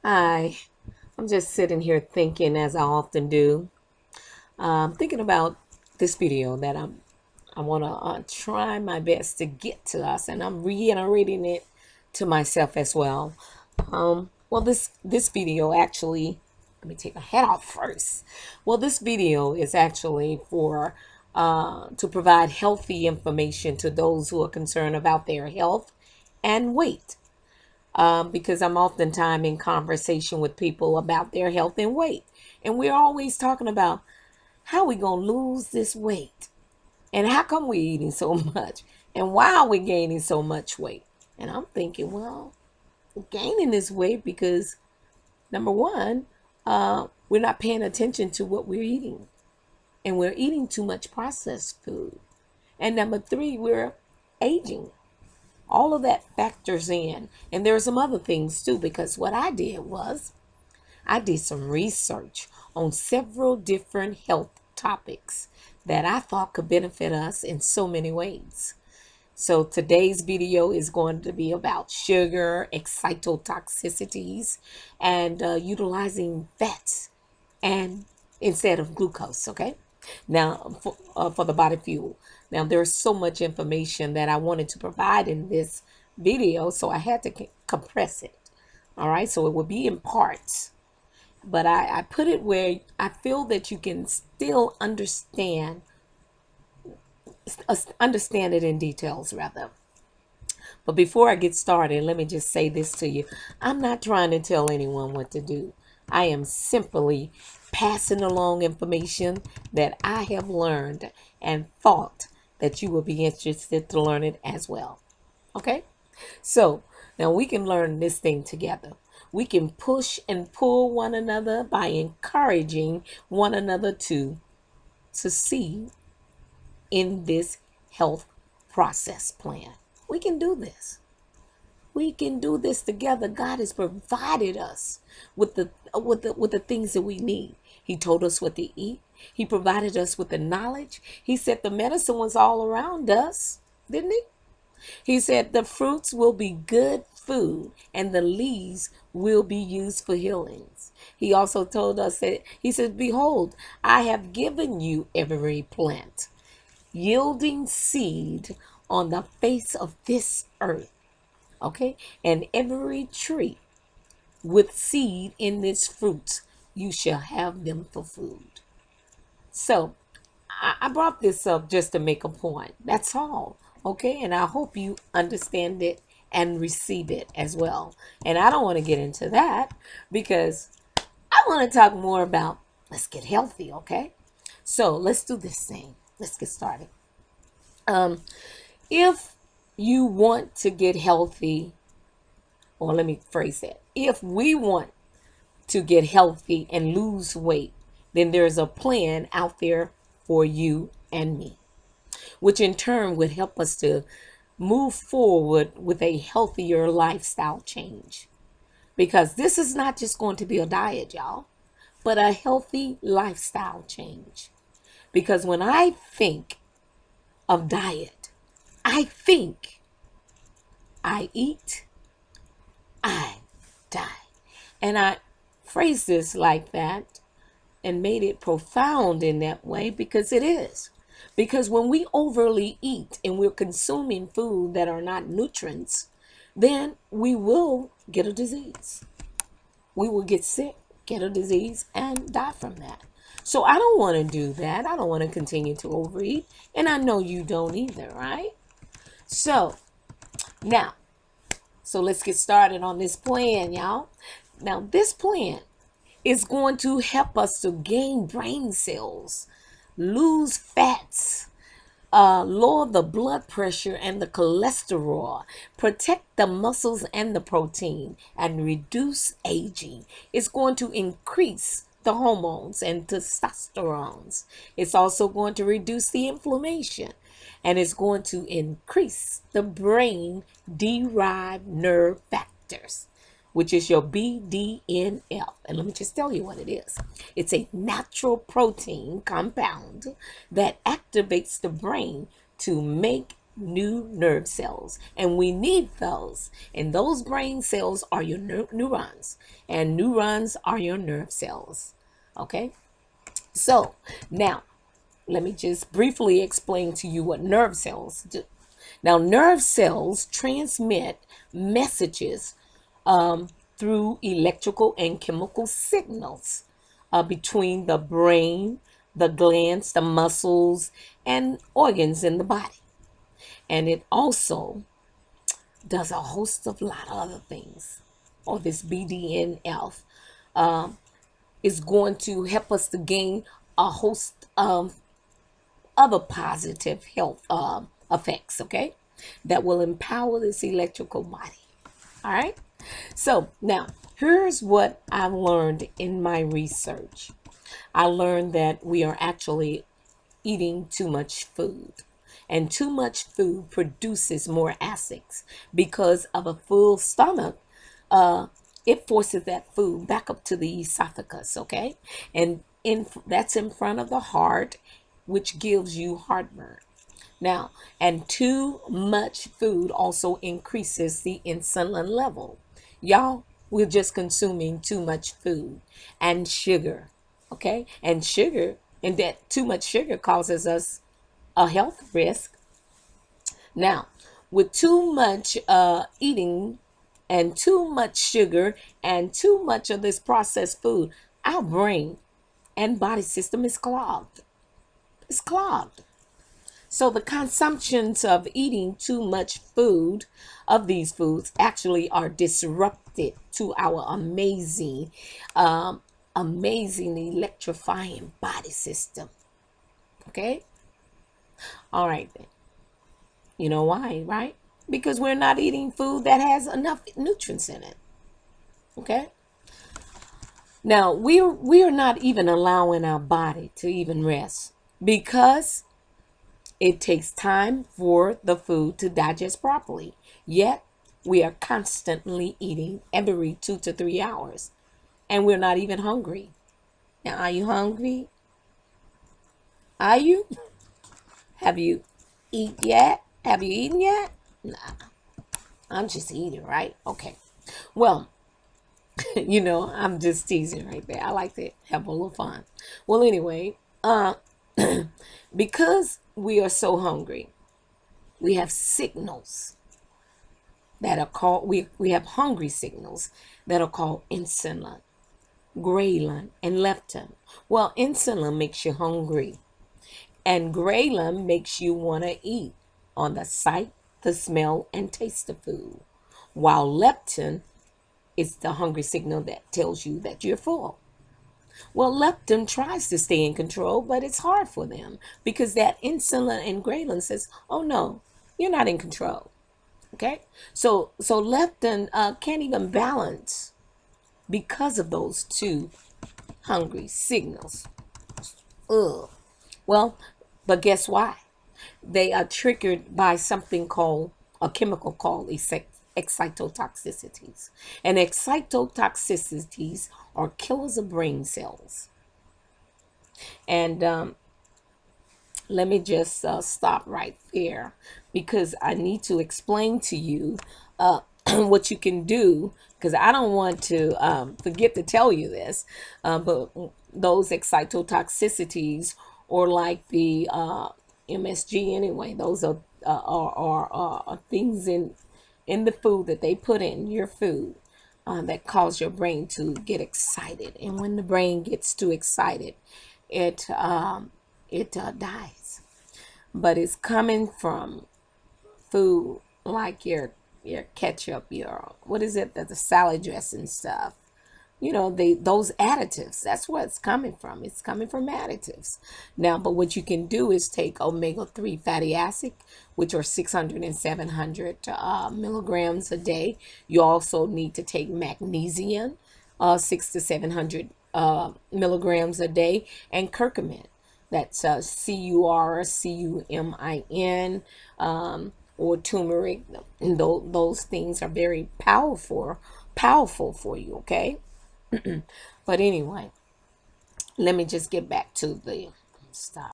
Hi, I'm just sitting here thinking, as I often do, thinking about this video that I want to try my best to get to us, and I'm reiterating it to myself as well. Well, this video actually, let me take my head off first. Well, this video is actually for to provide healthy information to those who are concerned about their health and weight because I'm oftentimes in conversation with people about their health and weight. And we're always talking about how we going to lose this weight and how come we eating so much and why are we gaining so much weight. And I'm thinking, well, we're gaining this weight because number one, we're not paying attention to what we're eating and we're eating too much processed food. And number three, we're aging. All of that factors in. And there are some other things too, because what I did was I did some research on several different health topics that I thought could benefit us in so many ways. So today's video is going to be about sugar, excitotoxicities, and utilizing fats and instead of glucose, okay? Now, for the body fuel. Now, there's so much information that I wanted to provide in this video, so I had to compress it. All right, so it will be in parts, but I put it where I feel that you can still understand it in details, rather. But before I get started, let me just say this to you. I'm not trying to tell anyone what to do. I am simply passing along information that I have learned and thought that you will be interested to learn it as well. Okay? So now we can learn this thing together. We can push and pull one another by encouraging one another to succeed in this health process plan. We can do this. We can do this together. God has provided us with the things that we need. He told us what to eat. He provided us with the knowledge. He said the medicine was all around us, didn't he? He said the fruits will be good food and the leaves will be used for healings. He also told us that he said, behold, I have given you every plant yielding seed on the face of this earth. Okay, and every tree with seed in its fruits, you shall have them for food. So I brought this up just to make a point. That's all. Okay, and I hope you understand it and receive it as well. And I don't want to get into that because I want to talk more about let's get healthy. Okay, so let's do this thing. Let's get started. If you want to get healthy, or let me phrase that, if we want to get healthy and lose weight, then there's a plan out there for you and me, which in turn would help us to move forward with a healthier lifestyle change. Because this is not just going to be a diet, y'all, but a healthy lifestyle change. Because when I think of diet, I think I eat, I die. And I phrase this like that and made it profound in that way because it is. Because when we overly eat and we're consuming food that are not nutrients, then we will get a disease. We will get sick, get a disease, and die from that. So I don't want to do that. I don't want to continue to overeat. And I know you don't either, right? So now, so let's get started on this plan, y'all. Now, this plan is going to help us to gain brain cells, lose fats, lower the blood pressure and the cholesterol, protect the muscles and the protein, and reduce aging. It's going to increase the hormones and testosterones. It's also going to reduce the inflammation, and it's going to increase the brain derived nerve factors, which is your BDNF. And let me just tell you what it is. It's a natural protein compound that activates the brain to make new nerve cells, and we need those. And those brain cells are your neurons, and neurons are your nerve cells. Okay, so now let me just briefly explain to you what nerve cells do. Now, nerve cells transmit messages through electrical and chemical signals between the brain, the glands, the muscles, and organs in the body. And it also does a host of lot of other things. Or this BDNF is going to help us to gain a host of other positive health effects, okay, that will empower this electrical body. All right. So now here's what I've learned in my research. I learned that we are actually eating too much food. And too much food produces more acids because of a full stomach. Uh, it forces that food back up to the esophagus, okay? And that's in front of the heart, which gives you heartburn. Now, and too much food also increases the insulin level. Y'all, we're just consuming too much food and sugar, okay? And sugar, and that too much sugar causes us a health risk. Now, with too much eating and too much sugar and too much of this processed food, our brain and body system is clogged. It's clogged. So the consumptions of eating too much food, of these foods, actually are disrupted to our um, amazing electrifying body system. Okay? All right then. You know why, right? Because we're not eating food that has enough nutrients in it. Okay? Now, we are not even allowing our body to even rest because it takes time for the food to digest properly. Yet, we are constantly eating every 2 to 3 hours, and we're not even hungry. Now, are you hungry? Are you? Have you eat yet? Have you eaten yet? Nah, I'm just eating, right? Okay. Well, I'm just teasing right there. I like to have a little fun. Well, anyway, because we are so hungry, we have signals that are called, we have hungry signals that are called insulin, ghrelin, and leptin. Well, insulin makes you hungry, and ghrelin makes you want to eat on the sight, the smell, and taste of food, while leptin is the hungry signal that tells you that you're full. Well, leptin tries to stay in control, but it's hard for them because that insulin and ghrelin says, "Oh no, you're not in control." Okay, so leptin can't even balance because of those two hungry signals. Ugh. Well, but guess why? They are triggered by something called a chemical called excitotoxicities. And excitotoxicities are killers of brain cells. And let me just stop right there because I need to explain to you what you can do, because I don't want to forget to tell you this, but those excitotoxicities, or like the MSG anyway, those are things in the food that they put in your food that cause your brain to get excited. And when the brain gets too excited, it dies. But it's coming from food like your ketchup, your what is it, the salad dressing stuff. Those additives, that's where it's coming from. It's coming from additives. Now, but what you can do is take omega-3 fatty acid, which are 600 and 700 milligrams a day. You also need to take magnesium, 6 to 700 milligrams a day, and curcumin. That's CURCUMIN, or turmeric. Those things are very powerful for you, okay? But anyway, let me just get back to the stuff.